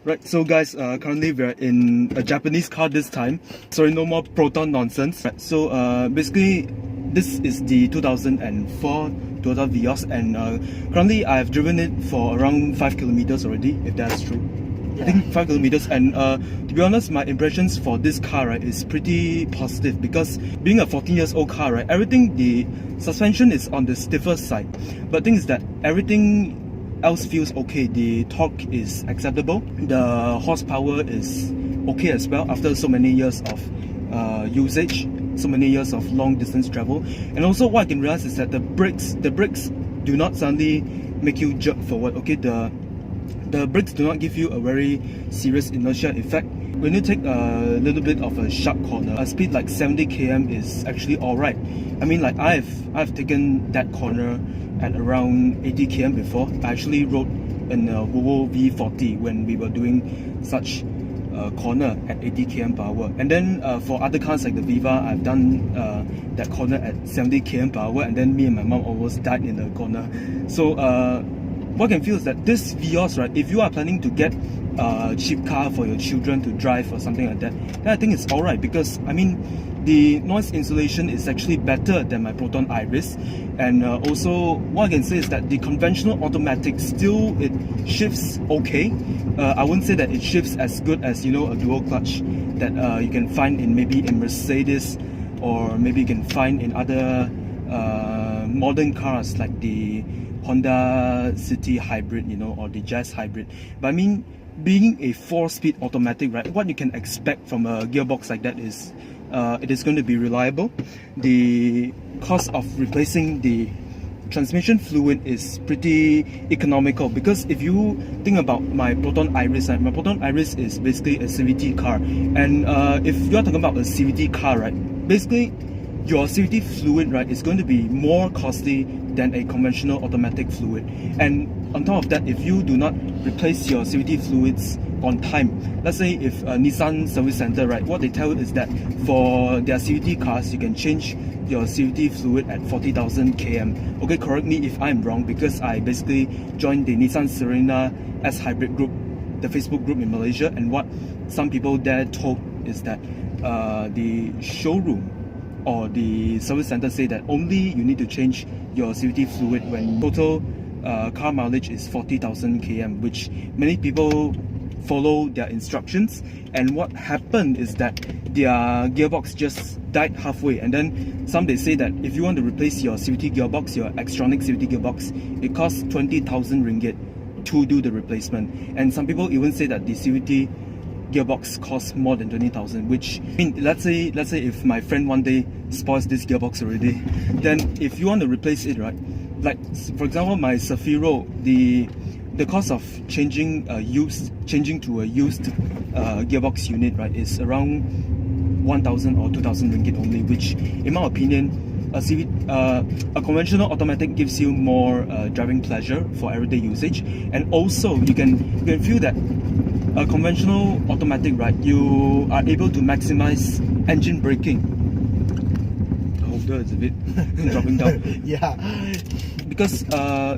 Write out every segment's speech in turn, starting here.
Right, so guys, currently we're in a Japanese car this time. Sorry, no more Proton nonsense. Right, so basically, this is the 2004 Toyota Vios, and currently I've driven it for around 5 kilometers already, if that's true. Yeah. I think 5 kilometers, and to be honest, my impressions for this car, right, is pretty positive, because being a 14 years old car, right, everything, the suspension is on the stiffer side, but the thing is that everything else feels okay. The torque is acceptable, the horsepower is okay as well after so many years of usage, so many years of long distance travel. And also what I can realize is that the brakes do not suddenly make you jerk forward. Okay, the brakes do not give you a very serious inertia effect. When you take a little bit of a sharp corner, a speed like 70 km is actually alright. I mean, like I've taken that corner at around 80 km before. I actually rode in a Volvo V40 when we were doing such corner at 80 km per hour. And then for other cars like the Viva, I've done that corner at 70 km per hour, and then me and my mom almost died in the corner. So what I can feel is that this Vios, right, if you are planning to get a cheap car for your children to drive or something like that, then I think it's alright, because I mean, the noise insulation is actually better than my Proton Iris. And also what I can say is that the conventional automatic still, it shifts okay. I wouldn't say that it shifts as good as, you know, a dual clutch that you can find in maybe a Mercedes, or maybe you can find in other modern cars like the Honda City Hybrid, you know, or the Jazz Hybrid. But I mean, being a 4-speed automatic, right, what you can expect from a gearbox like that is it is going to be reliable. The cost of replacing the transmission fluid is pretty economical, because if you think about my Proton Iris, right, my Proton Iris is basically a CVT car, and if you're talking about a CVT car, right, basically your CVT fluid, right, is going to be more costly than a conventional automatic fluid. And on top of that, if you do not replace your CVT fluids on time, let's say if a Nissan service center, right, what they tell you is that for their CVT cars, you can change your CVT fluid at 40,000 km. Okay, correct me if I'm wrong, because I basically joined the Nissan Serena S Hybrid group, the Facebook group in Malaysia, and what some people there told is that the showroom or the service center say that only you need to change your CVT fluid when total car mileage is 40,000 km, which many people follow their instructions. And what happened is that their gearbox just died halfway, and then some they say that if you want to replace your CVT gearbox, your Xtronic CVT gearbox, it costs 20,000 ringgit to do the replacement. And some people even say that the CVT gearbox costs more than 20,000, which, I mean, let's say if my friend one day spoils this gearbox already, then if you want to replace it, right, like for example my Zafiro, the cost of changing to a used gearbox unit, right, is around 1,000 or 2,000 ringgit only, which in my opinion, a conventional automatic gives you more driving pleasure for everyday usage. And also you can feel that a conventional automatic, right, you are able to maximize engine braking. The holder is a bit dropping down. Yeah. Because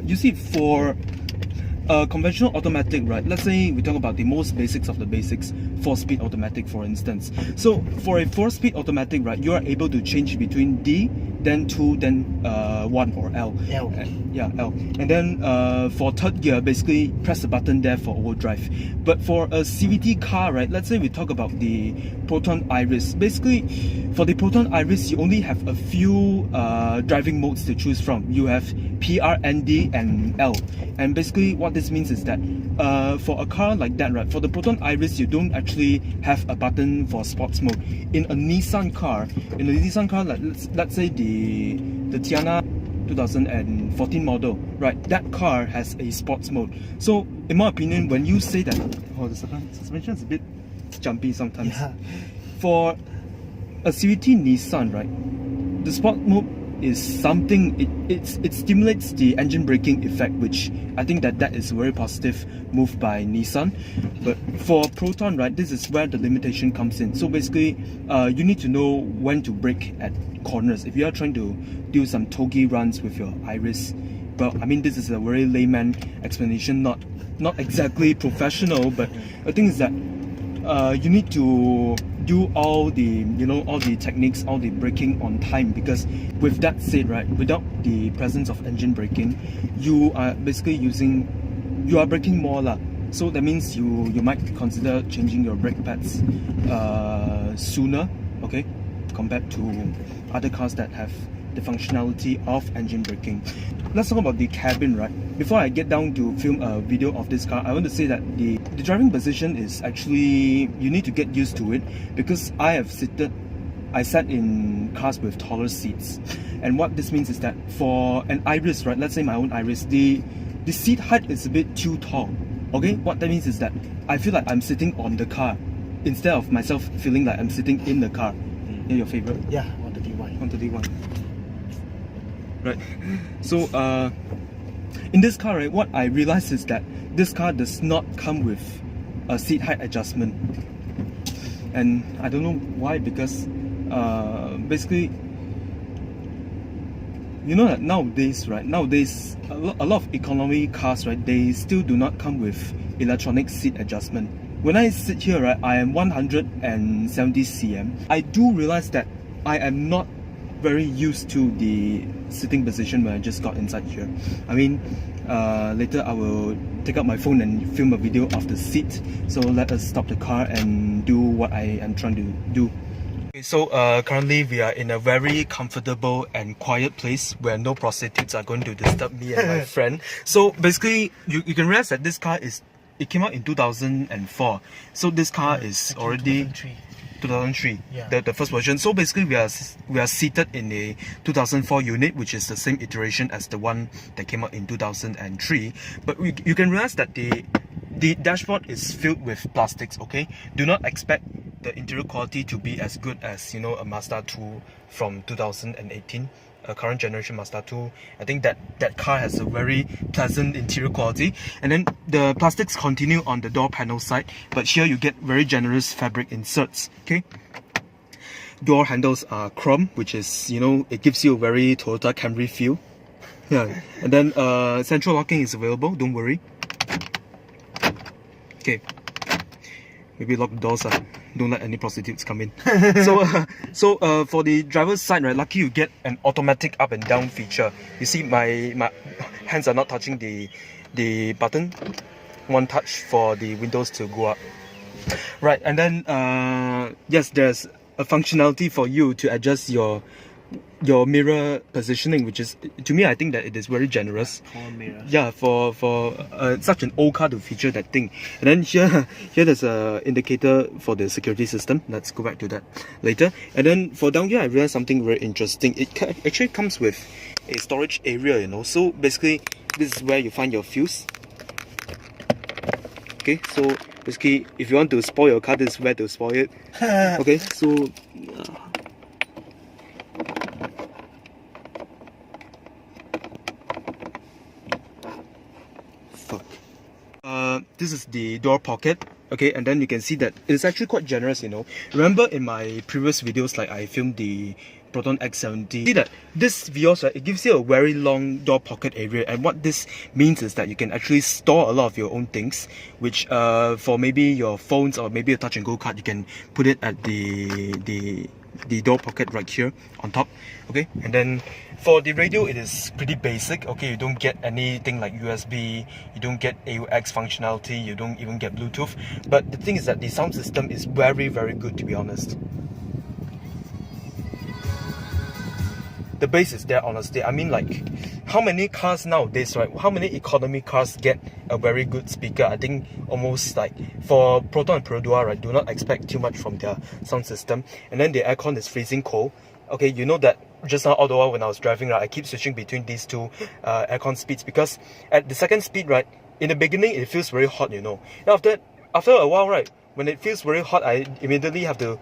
you see, for a conventional automatic, right, let's say we talk about the most basics of the basics, 4-speed automatic for instance. So for a 4-speed automatic, right, you are able to change between D, then 2, then 1 or L. L. Yeah, L. And then for third gear, basically press the button there for overdrive. But for a CVT car, right, let's say we talk about the Proton Iris. Basically, for the Proton Iris, you only have a few driving modes to choose from. You have PR, ND, and L. And basically what this means is that for a car like that, right, for the Proton Iris, you don't actually have a button for sports mode. In a Nissan car, like let's say the Tiana 2014 model, right, that car has a sports mode. So in my opinion, when you say that, oh, the suspension is a bit jumpy sometimes. Yeah. For a CVT Nissan, right, the sport mode is something, it stimulates the engine braking effect, which I think that is a very positive move by Nissan. But for Proton, right, this is where the limitation comes in. So basically you need to know when to brake at corners. If you are trying to do some togi runs with your Iris, Well, I mean, this is a very layman explanation, not exactly professional, but the thing is that you need to do all the techniques, all the braking on time, because with that said, right, without the presence of engine braking, you are basically braking more lah. So that means you might consider changing your brake pads sooner, okay, compared to other cars that have the functionality of engine braking. Let's talk about the cabin, right? Before I get down to film a video of this car, I want to say that the driving position is actually, you need to get used to it, because I sat in cars with taller seats, and what this means is that for an Iris, right, let's say my own Iris, the seat height is a bit too tall. Okay, what that means is that I feel like I'm sitting on the car instead of myself feeling like I'm sitting in the car. Yeah, your favorite? Yeah, 131. Right. So in this car, right, what I realized is that this car does not come with a seat height adjustment, and I don't know why, because basically, you know that nowadays a lot of economy cars, right, they still do not come with electronic seat adjustment. When I sit here, right, I am 170 cm. I do realize that I am not very used to the sitting position when I just got inside here. I mean, later I will take out my phone and film a video of the seat. So let us stop the car and do what I am trying to do. Okay, so currently we are in a very comfortable and quiet place where no prostitutes are going to disturb me and my friend. So basically, you can realize that this car came out in 2004. So this car is already 2003, yeah. the first version. So basically we are seated in a 2004 unit, which is the same iteration as the one that came out in 2003. But you can realize that the dashboard is filled with plastics, okay? Do not expect the interior quality to be as good as, you know, a Mazda 2 from 2018. A current generation Mazda 2. I think that car has a very pleasant interior quality. And then the plastics continue on the door panel side, but here you get very generous fabric inserts, okay? Door handles are chrome, which is, you know, it gives you a very Toyota Camry feel. Yeah. And then central locking is available, don't worry. Okay. Maybe lock the doors, don't let any prostitutes come in. So for the driver's side, right, lucky you get an automatic up and down feature. You see my hands are not touching the button. One touch for the windows to go up. Right, and then yes, there's a functionality for you to adjust your mirror positioning, which is, to me, I think that it is very generous. Yeah, for such an old car to feature that thing. And then here there's a indicator for the security system. Let's go back to that later. And then for down here, I realized something very interesting. It actually comes with a storage area, you know. So basically, this is where you find your fuse. Okay, so basically, if you want to spoil your car, this is where to spoil it. Okay, so this is the door pocket, okay, and then you can see that it's actually quite generous, you know. Remember in my previous videos, like I filmed the Proton X70, see that this Vios, right, it gives you a very long door pocket area, and what this means is that you can actually store a lot of your own things, which for maybe your phones or maybe a touch and go card, you can put it at the door pocket right here on top, okay. And then for the radio, it is pretty basic, okay. You don't get anything like USB, you don't get AUX functionality, you don't even get Bluetooth. But the thing is that the sound system is very, very good, to be honest. The bass is there, honestly. I mean, like, how many cars nowadays, right? How many economy cars get a very good speaker? I think almost, like, for Proton and Perodua, right, do not expect too much from their sound system. And then the aircon is freezing cold. Okay, you know that just now, all the while when I was driving, right, I keep switching between these two aircon speeds, because at the second speed, right, in the beginning it feels very hot, you know. And after a while, right, when it feels very hot, I immediately have to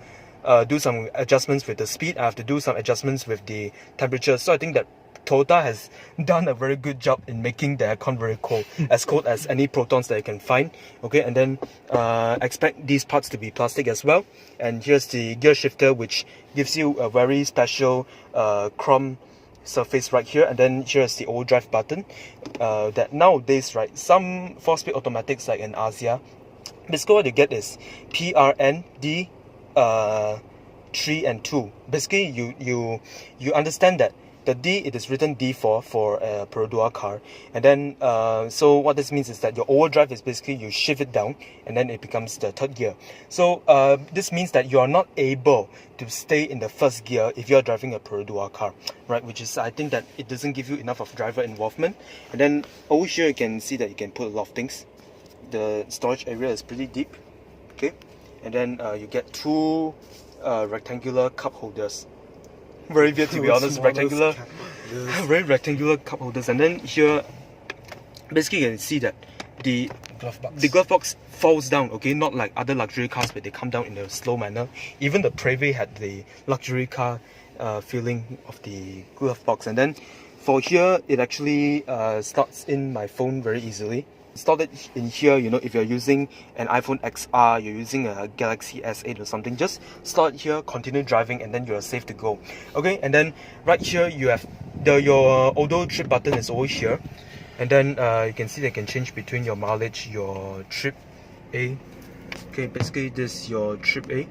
do some adjustments with the speed. I have to do some adjustments with the temperature. So I think that Toyota has done a very good job in making the aircon very cold, as cold as any Protons that you can find. Okay, and then expect these parts to be plastic as well. And here's the gear shifter, which gives you a very special chrome surface right here, and then here's the overdrive button. That nowadays, right, some 4-speed automatics like an Axia, basically what you get is PRND 3 and 2. Basically you understand that the D, it is written D for a Perodua car, and then so what this means is that your overdrive is basically you shift it down and then it becomes the third gear. So this means that you are not able to stay in the first gear if you are driving a Perodua car, right? Which is, I think that it doesn't give you enough of driver involvement. And then over here you can see that you can put a lot of things. The storage area is pretty deep, okay, and then you get 2 rectangular cup holders. Very weird, to be honest. Very rectangular cup holders. And then here, basically you can see that the glove box falls down, okay, not like other luxury cars but they come down in a slow manner. Even the Preve had the luxury car feeling of the glove box. And then for here, it actually slots in my phone very easily. Install it in here, you know, if you're using an iPhone XR, you're using a Galaxy S8 or something, just start here, continue driving, and then you're safe to go. Okay, and then right here you have your auto trip button is over here, and then you can see they can change between your mileage, your trip A. Okay, basically this is your trip A,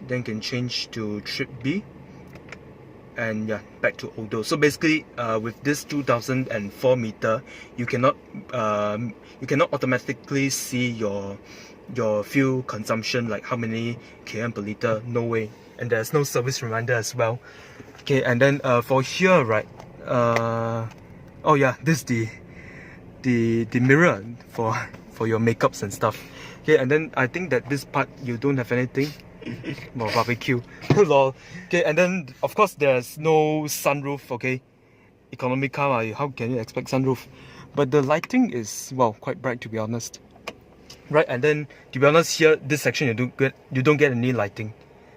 then can change to trip B, and yeah, back to auto. So basically with this 2004 meter, you cannot automatically see your fuel consumption, like how many km per liter. No way. And there's no service reminder as well. Okay, and then for here, right, oh yeah, this is the mirror for your makeups and stuff. Okay, and then I think that this part you don't have anything. More barbecue. Lol. Okay, and then of course there's no sunroof, okay? Economy car, how can you expect sunroof? But the lighting is, well, quite bright, to be honest. Right, and then to be honest, here this section you don't get any lighting.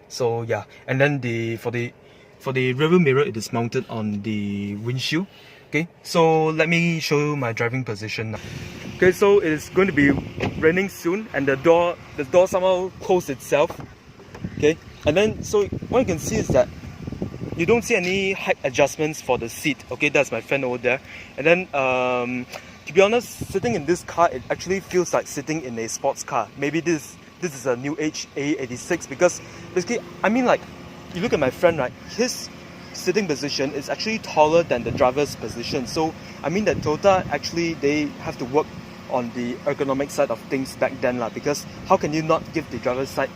So yeah, and then for the rearview mirror, it is mounted on the windshield. Okay, so let me show you my driving position now. Okay, so it is going to be raining soon, and the door somehow closed itself. Okay, and then so what you can see is that you don't see any height adjustments for the seat. Okay, that's my friend over there. And then to be honest, sitting in this car, it actually feels like sitting in a sports car. Maybe this is a new age A86, because basically, I mean, like, you look at my friend, right, his sitting position is actually taller than the driver's position. So I mean that Toyota actually, they have to work on the ergonomic side of things back then lah, because how can you not give the driver's side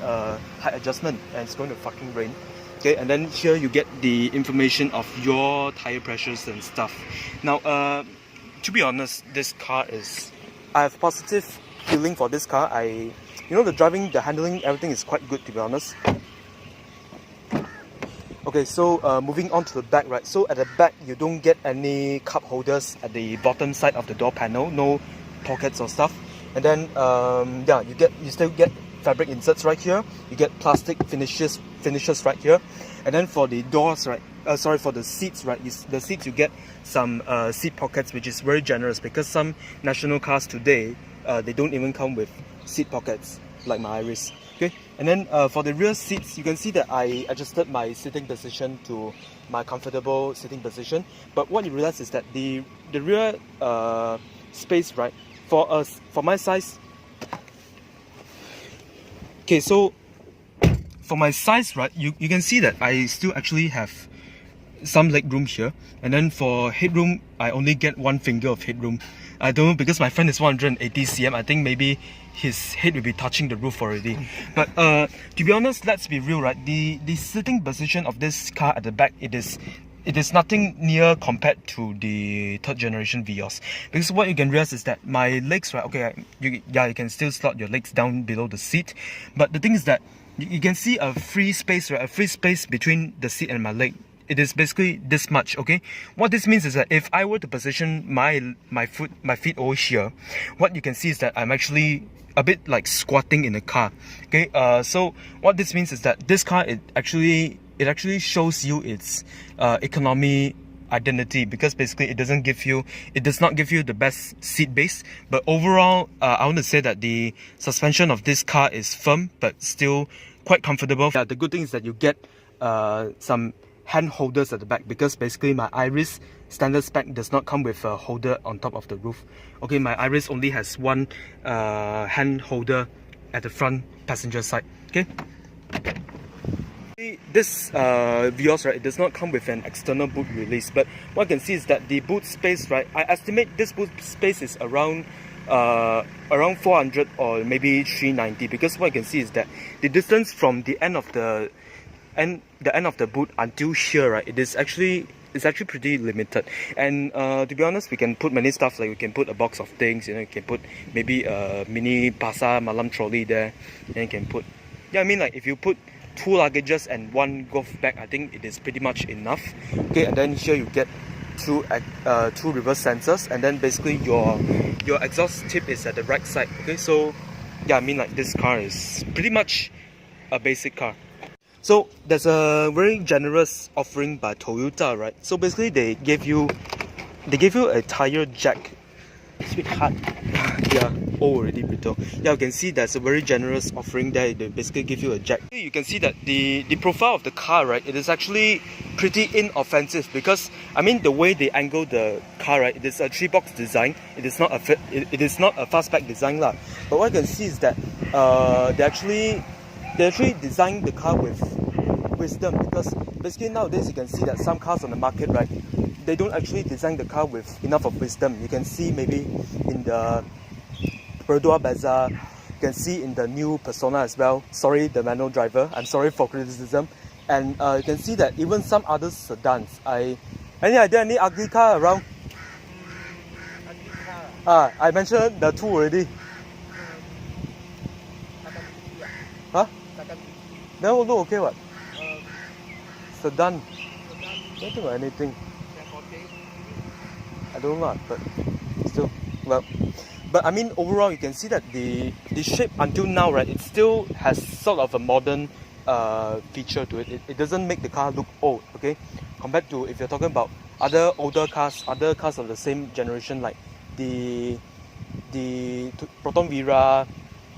height adjustment, and it's going to fucking rain. Okay, and then here you get the information of your tire pressures and stuff. Now to be honest, this car is, I have positive feeling for this car. You know, the driving, the handling, everything is quite good, to be honest. Okay, so moving on to the back, right? So at the back, you don't get any cup holders at the bottom side of the door panel, no pockets or stuff. And then yeah, you still get fabric inserts right here. You get plastic finishes right here. And then for the doors, right, sorry, for the seats, right, the seats you get some seat pockets, which is very generous, because some national cars today they don't even come with seat pockets like my Iris. Okay, and then for the rear seats, you can see that I adjusted my sitting position to my comfortable sitting position. But what you realize is that the rear space, right, for my size. Okay, so for my size, right, you can see that I still actually have some leg room here. And then for headroom, I only get one finger of headroom. I don't know, because my friend is 180 cm. I think maybe his head will be touching the roof already. But to be honest, let's be real, right? The sitting position of this car at the back, it is nothing near compared to the third generation Vios. Because what you can realize is that my legs, right, okay, you can still slot your legs down below the seat. But the thing is that you can see a free space, right? A free space between the seat and my leg. It is basically this much, okay? What this means is that if I were to position my feet over here, what you can see is that I'm actually a bit like squatting in the car. Okay, so what this means is that this car, it actually shows you its economy identity, because basically it does not give you the best seat base. But overall, I want to say that the suspension of this car is firm but still quite comfortable. Yeah, the good thing is that you get some hand holders at the back, because basically my Iris standard spec does not come with a holder on top of the roof. Okay, my Iris only has one hand holder at the front passenger side. Okay. This Vios, right, it does not come with an external boot release, but what I can see is that the boot space, right, I estimate this boot space is around 400 or maybe 390, because what I can see is that the distance from the end of the boot until here, right, it's actually pretty limited. And to be honest, we can put many stuff, like we can put a box of things, you can put maybe a mini pasar malam trolley there, and you can put, yeah, I mean, like if you put 2 luggages and 1 golf bag, I think it is pretty much enough. Okay, and then here you get 2 reverse sensors, and then basically your exhaust tip is at the right side. Okay, so yeah, I mean, like this car is pretty much a basic car. So there's a very generous offering by Toyota, right? So basically they gave you a tire jack. Sweetheart. Yeah, already brittle. Yeah, you can see there's a very generous offering there. They basically give you a jack. You can see that the profile of the car, right, it is actually pretty inoffensive, because I mean the way they angle the car, right, it is a 3-box design. It is not a fastback design lah. But what you can see is that they actually designed the car with wisdom, because basically nowadays you can see that some cars on the market, right, they don't actually design the car with enough of wisdom. You can see maybe in the Perodua Bezza, you can see in the new Persona as well. Sorry, the manual driver, I'm sorry for criticism. And you can see that even some other sedans. Any idea any ugly car around? Ugly car? I mentioned the 2 already. Huh? No, okay what? Sedan. Don't think of anything. I don't know, but still, well. But I mean, overall, you can see that the shape until now, right, it still has sort of a modern feature to it. It doesn't make the car look old, okay? Compared to if you're talking about other older cars, of the same generation, like the Proton Vira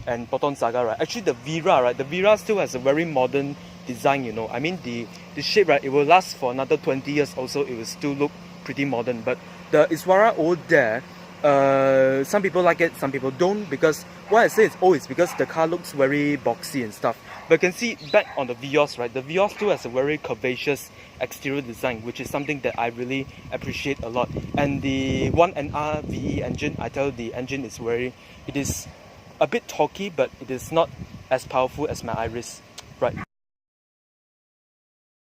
and Proton Saga, right? Actually, the Vira still has a very modern design, I mean, the shape, right, it will last for another 20 years also. It will still look pretty modern. But the Iswara old there, some people like it, some people don't, because why I say it's old is because the car looks very boxy and stuff. But you can see back on the Vios, right, the Vios too has a very curvaceous exterior design, which is something that I really appreciate a lot. And the 1NR VE engine, I tell you, the engine is it is a bit torquey, but it is not as powerful as my Iris, right?